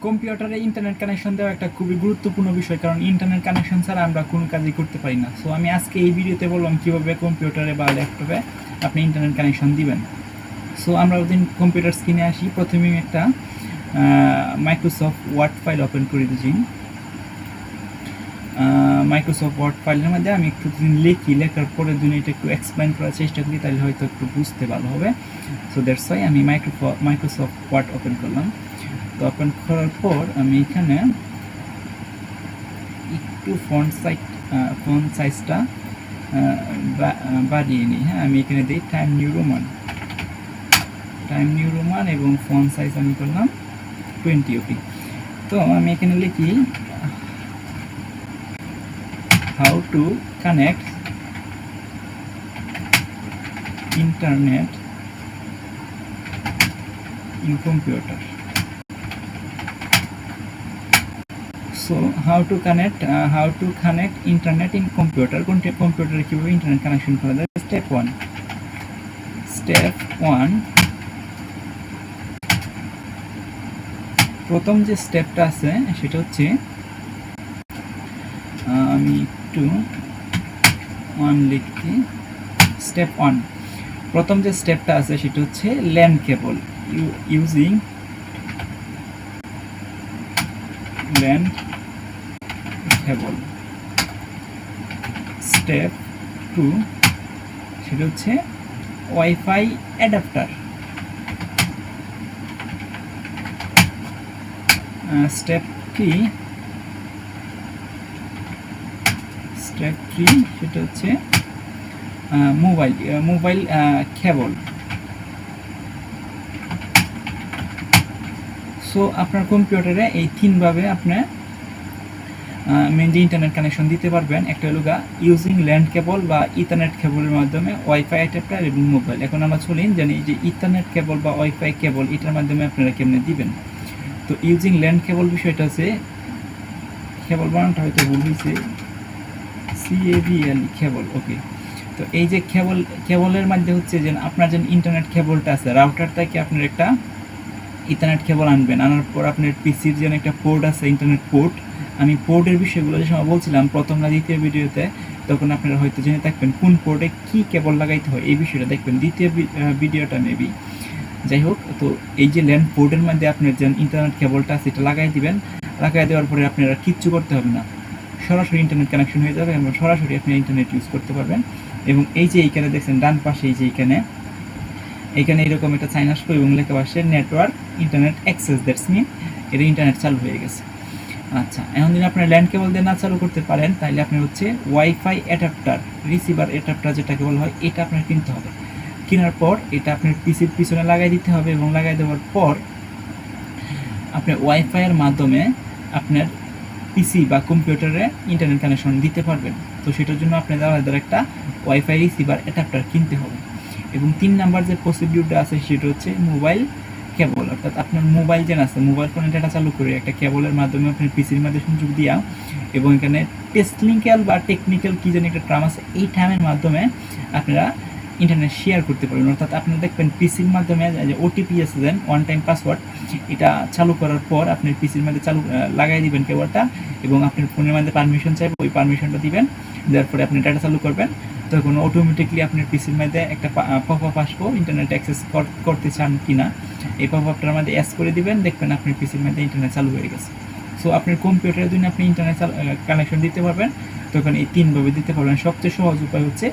কম্পিউটারে internet connection দেওয়া একটা খুবই গুরুত্বপূর্ণ বিষয়, কারণ ইন্টারনেট কানেকশন ছাড়া আমরা কোনো কাজই করতে পারি না। সো আমি আজকে এই ভিডিওতে বললাম কীভাবে কম্পিউটারে বা ল্যাপটপে আপনি ইন্টারনেট কানেকশন দিবেন। সো আমরা ওদিন কম্পিউটার স্ক্রিনে আসি। প্রথমে আমি একটা মাইক্রোসফট ওয়ার্ড ফাইল ওপেন করে দিচ্ছি। মাইক্রোসফট ওয়ার্ড ফাইলের মধ্যে আমি একটু লেখার পরে এটা একটু এক্সপ্লেন করার চেষ্টা করি, তাহলে হয়তো একটু বুঝতে ভালো হবে। সো দ্যাটস ওয়াই আমি মাইক্রোসফট ওয়ার্ড ওপেন করলাম। তো ওপেন করার পর আমি এখানে একটু ফন্ট সাইজটা বাড়িয়ে নিই। হ্যাঁ, আমি এখানে দিই টাইম নিউ রোমান এবং ফন্ট সাইজ আমি করলাম 20 ওকে। তো আমি এখানে লিখি how to connect internet in computer. So how to connect internet in computer. Computer কিভাবে ইন্টারনেট কানেকশন করা যায়? Step 1 প্রথম যে স্টেপটা আছে সেটা হচ্ছে, আমি একটু লিখি। স্টেপ 1 প্রথম যে স্টেপটা আছে সেটা হচ্ছে ল্যান কেবল, ইউজিং ল্যান কেবল। স্টেপ 2 সেটা হচ্ছে ওয়াইফাই অ্যাডাপ্টার। স্টেপ 3 সেটা হচ্ছে মোবাইল কেবল। সো আপনার কম্পিউটারে এই 3 ভাবে আপনার মেইনলি ইন্টারনেট কানেকশন দিতে পারবেন। একটা হলো ইউজিং ল্যান্ড কেবল বা ইথারনেট কেবলের মাধ্যমে ওয়াইফাই অ্যাডাপ্টার এবং মোবাইল। এখন আমরা চলেন জানি যে ইথারনেট কেবল বা ওয়াইফাই কেবল এটার মাধ্যমে আপনারা কেমনে দিবেন। তো ইউজিং ল্যান্ড কেবল বিষয়টা আছে, কেবল বানানটা হয়তো ভুল হয়েছে, CABL কেবল। ওকে। তো এই যে কেবলের মধ্যে হচ্ছে যে আপনার যে ইন্টারনেট কেবলটা আছে, রাউটার থেকে আপনার একটা ইথারনেট কেবল আনবেন। আনার পর আপনার পিসির যে একটা পোর্ট আছে, ইন্টারনেট পোর্ট। আমি পোর্টের বিষয়গুলো যে সময় বলছিলাম প্রথম না দ্বিতীয় ভিডিওতে, তখন আপনারা হয়তো জেনে থাকবেন কোন পোর্টে কী কেবল লাগাইতে হয়, এই বিষয়টা দেখবেন দ্বিতীয় ভিডিওটা মেবি। যাই হোক, তো এই যে ল্যান্ড পোর্টের মধ্যে আপনার যে ইন্টারনেট কেবলটা আছে এটা লাগাই দিবেন। লাগাই দেওয়ার পরে আপনারা কিচ্ছু করতে হবে না, সরাসরি ইন্টারনেট কানেকশন হয়ে যাবে এবং সরাসরি আপনি ইন্টারনেট ইউজ করতে পারবেন। এবং এই যে এইখানে দেখছেন ডান পাশে, এই যে এইখানে এরকম একটা সাইন আসবে এবং লেখা আসছে network internet access, that's mean এটা ইন্টারনেট চালু হয়ে গেছে। আচ্ছা, এখন যদি আপনার ল্যান্ড কেবল দিয়ে না চালু করতে পারেন, তাহলে আপনি হচ্ছে ওয়াইফাই অ্যাডাপ্টার, রিসিভার অ্যাডাপ্টার যেটাকে বলা হয়, এটা আপনার কিনতে হবে। কেনার পর এটা আপনার পিসির পিছনে লাগাই দিতে হবে এবং লাগাই দেওয়ার পর আপনার ওয়াইফাইয়ের মাধ্যমে আপনার পিসি বা কম্পিউটারে ইন্টারনেট কানেকশন দিতে পারবেন। তো সেটার জন্য আপনাদের আলাদা একটা ওয়াইফাই রিসিভার অ্যাডাপ্টার কিনতে হবে। এবং 3 নাম্বার যে প্রসিডিউরটা আছে সেটা হচ্ছে মোবাইল কেবল। অর্থাৎ আপনার মোবাইল যেন আছে, মোবাইল ফোনে ডাটা চালু করে একটা কেবলের মাধ্যমে আপনার পিসির মধ্যে সংযোগ দিয়া, এবং এখানে টেকনিক্যাল কি যেন একটা টার্ম আছে, এই টার্মের মাধ্যমে আপনারা ইন্টারনেট শেয়ার করতে পারবেন। অর্থাৎ আপনারা দেখবেন পিসির মাধ্যমে যে ওটিপি আছে দেন ওয়ান টাইম পাসওয়ার্ড, এটা চালু করার পর আপনার পিসির মধ্যে লাগাই দিবেন কেবলটা, এবং আপনার ফোনের মধ্যে পারমিশন চাইবে, ওই পারমিশনটা দিবেন। দেওয়ার পরে আপনি ডাটা চালু করবেন, তখন অটোমেটিকলি আপনার পিসির মধ্যে একটা পপ আপ আসবো, ইন্টারনেট অ্যাক্সেস করতে চান কিনা, এই পপ আপটার মধ্যে অ্যাস করে দিবেন, দেখবেন আপনার পিসির মধ্যে ইন্টারনেট চালু হয়ে গেছে। সো আপনার কম্পিউটারের জন্য আপনি ইন্টারনেট কানেকশন দিতে পারবেন, তখন এই 3 ভাবে দিতে পারবেন। সবচেয়ে সহজ উপায় হচ্ছে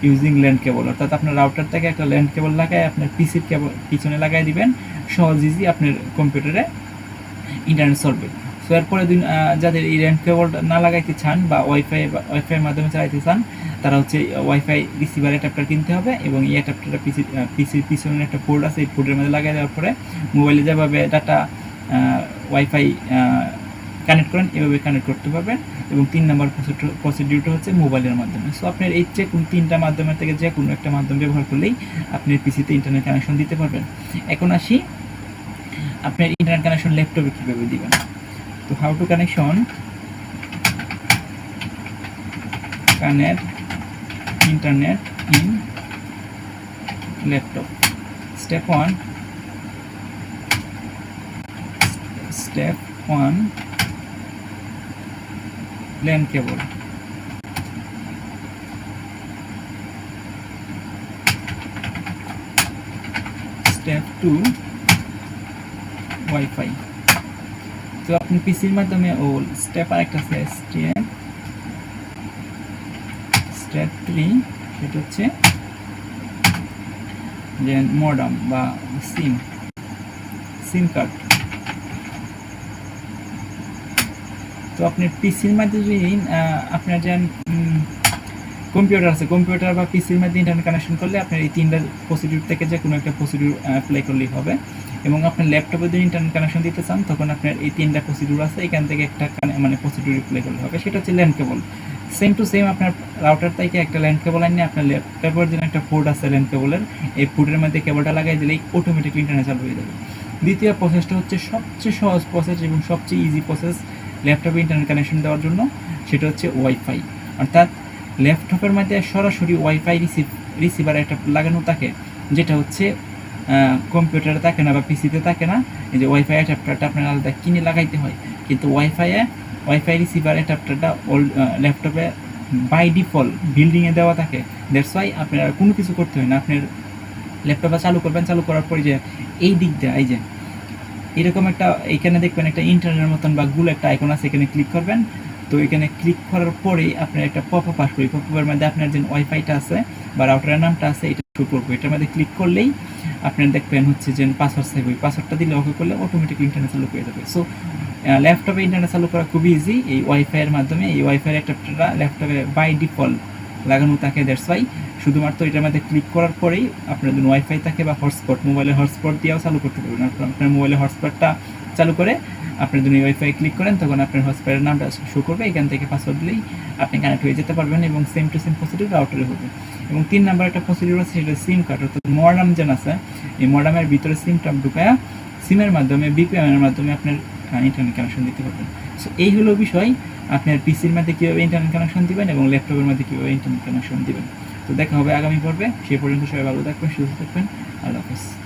ইউজিং ল্যান্ড কেবল। অর্থাৎ আপনার রাউটার থেকে একটা ল্যান্ড কেবল লাগায় আপনার পিসির কেবল পিছনে লাগাই দিবেন, সহজ ইজি আপনার কম্পিউটারে ইন্টারনেট চলবে। সো এরপরে যাদের এই ল্যান্ড কেবল না লাগাইতে চান বা ওয়াইফাইয়ের মাধ্যমে চালাইতে চান, তারা হচ্ছে ওয়াইফাই রিসিভার অ্যাডাপ্টার কিনতে হবে, এবং এই অ্যাডাপ্টারটা পিসির পিছনে একটা পোর্ট আছে, এই পোর্টের মধ্যে লাগাই দেওয়ার পরে মোবাইলে যেভাবে ডাটা ওয়াইফাই কানেক্ট করেন এভাবে কানেক্ট করতে পারবেন। এবং 3 নাম্বার প্রসিডিউরটা হচ্ছে মোবাইলের মাধ্যমে। সো আপনার এই যে কোন 3টা মাধ্যমের থেকে যে কোনো একটা মাধ্যম ব্যবহার করলেই আপনি পিসিতে ইন্টারনেট কানেকশন দিতে পারবেন। এখন আসি আপনার ইন্টারনেট কানেকশন ল্যাপটপে কীভাবে দিবেন। তো how to connect internet in laptop. Step 1 LAN cable. Step 2 wifi. তো আপনি পিসির মাধ্যমে স্টেপ আরেকটা আছে, স্টেপ 3, সেটা হচ্ছে যে মডেম বা সিম কার্ড। তো আপনার পিসির মধ্যে যদি আপনার যে কম্পিউটার আছে, কম্পিউটার বা পিসির মধ্যে ইন্টারনেট কানেকশন করলে আপনার এই তিনটা প্রসিডিউর থেকে যে কোনো একটা প্রসিডিউর অ্যাপ্লাই করলেই হবে। এবং আপনার ল্যাপটপে যদি ইন্টারনেট কানেকশন দিতে চান তখন আপনার এই তিনটা প্রসিডিউর আছে, এখান থেকে একটা মানে প্রসিডিউর অ্যাপ্লাই করলে হবে। সেটা হচ্ছে LAN cable. Same to same আপনার রাউটার থেকে একটা ল্যান কেবল আনিয়ে আপনার ল্যাপটপের জন্য একটা পোর্ট আছে ল্যান কেবলের, এই পোর্টের মধ্যে কেবলটা লাগাই দিলেই অটোমেটিকলি ইন্টারনেট চালু হয়ে যাবে। দ্বিতীয় প্রসেসটা হচ্ছে সবচেয়ে সহজ প্রসেস এবং সবচেয়ে ইজি প্রসেস ল্যাপটপে ইন্টারনেট কানেকশন দেওয়ার জন্য, সেটা হচ্ছে ওয়াইফাই। অর্থাৎ ল্যাপটপের মধ্যে সরাসরি ওয়াইফাই রিসিভার একটা লাগানো থাকে, যেটা হচ্ছে কম্পিউটারে থাকে না বা পিসিতে থাকে না। এই যে ওয়াইফাই অ্যাডাপ্টারটা আপনার আলাদা কিনে লাগাইতে হয়, কিন্তু ওয়াইফাই রিসিভার অ্যাডাপ্টারটা ল্যাপটপে বাই ডিফল্ট বিল্ডিংয়ে দেওয়া থাকে। দ্যাটস ওয়াই আপনার আর কোনো কিছু করতে হয় না। আপনার ল্যাপটপে চালু করবেন, চালু করার পরে যে এই দিক দিয়ে এই যে এরকম একটা এখানে দেখবেন একটা ইন্টারনেটের মতন বা গুলো একটা আইকন আছে, এখানে ক্লিক করবেন। তো এখানে ক্লিক করার পরেই আপনার একটা পপআপ আসবে, পপআপের মধ্যে আপনার যে ওয়াইফাইটা আছে বা রাউটারের নামটা আছে এটা শো করবে। এটার মধ্যে ক্লিক করলেই আপনার দেখবেন হচ্ছে যে পাসওয়ার্ড সেভ হয়, পাসওয়ার্ডটা দিলে ওকে করলে অটোমেটিক ইন্টারনেট চালু হয়ে যাবে। সো ল্যাপটপে ইন্টারনেট চালু করা খুবই ইজি এই ওয়াইফাইয়ের মাধ্যমে। এই ওয়াইফাইয়ের একটা ল্যাপটপে বাই ডিফল্ট লাগানো থাকে, দ্যাটস ওয়াই শুধুমাত্র এটার মধ্যে ক্লিক করার পরেই আপনার যদি ওয়াইফাই থাকে বা হটস্পট, মোবাইলের হটস্পট দিয়েও চালু করতে পারবেন। আপনার মোবাইলের হটস্পটটা চালু করে আপনি যদি ওয়াইফাই ক্লিক করেন তখন আপনার হটস্পটের নামটা শো করবে, এখান থেকে পাসওয়ার্ড দিলেই আপনি কানেক্ট হয়ে যেতে পারবেন এবং সেম টু সেম প্রসিডিউর রাউটারে হবে। এবং 3 নাম্বার একটা প্রসিডিউর আছে, সেটা সিম কার্ড। অর্থাৎ মডেম যেন আছে, এই মডেমের ভিতরে সিমটা ঢুকায়া সিমের মাধ্যমে বিপিএমের মাধ্যমে আপনার ইন্টারনেট কানেকশন দিতে পারবেন। সো এই হলো বিষয়, আপনার পিসির মধ্যে কীভাবে ইন্টারনেট কানেকশন দিবেন এবং ল্যাপটপের মধ্যে কীভাবে ইন্টারনেট কানেকশন দিবেন। তো দেখা হবে আগামী পর্বে। সে পর্যন্ত সবাই ভালো থাকবেন, সুস্থ থাকবেন। আল্লাহ হাফেজ।